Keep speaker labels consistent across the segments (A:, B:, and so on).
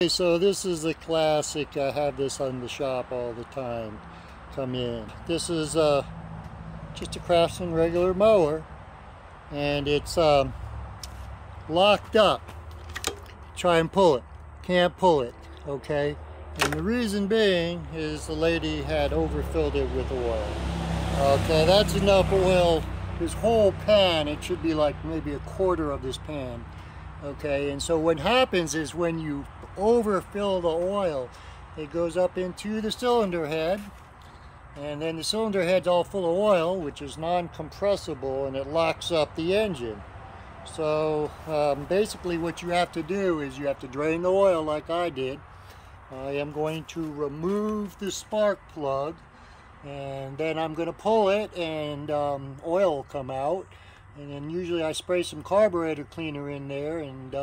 A: Okay, so this is a classic. I have this on the shop all the time. Come in. This is just a Craftsman regular mower, and it's locked up. Try and pull it. Can't pull it. Okay, and the reason being is the lady had overfilled it with oil. Okay, that's enough oil. This whole pan, it should be like maybe a quarter of this pan. Okay, and so what happens is when you overfill the oil, it goes up into the cylinder head, and then the cylinder head's all full of oil, which is non-compressible, and it locks up the engine. So basically what you have to do is you have to drain the oil like I did. I am going to remove the spark plug, and then I'm going to pull it, and oil will come out. And then usually I spray some carburetor cleaner in there and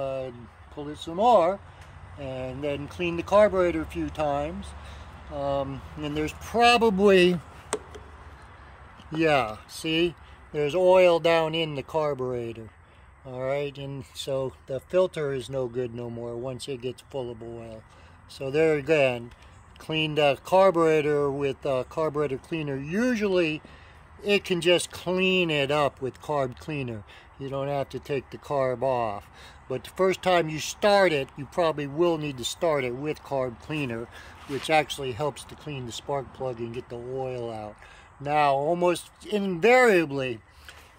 A: pull it some more, and then clean the carburetor a few times. And there's probably, yeah, see, there's oil down in the carburetor. Alright, and so the filter is no good no more once it gets full of oil. So there again, clean the carburetor with carburetor cleaner. Usually it can just clean it up with carb cleaner. You don't have to take the carb off. But the first time you start it, you probably will need to start it with carb cleaner, which actually helps to clean the spark plug and get the oil out. Now, almost invariably,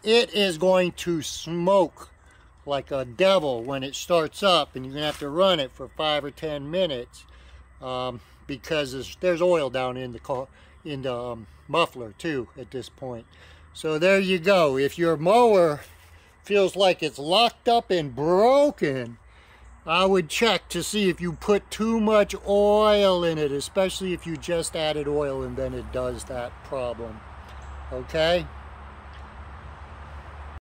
A: it is going to smoke like a devil when it starts up, and you're going to have to run it for 5 or 10 minutes because there's oil down in the car, in the muffler too at this point. So there you go. If your mower feels like it's locked up and broken, I would check to see if you put too much oil in it, especially if you just added oil, and then it does that problem. Okay?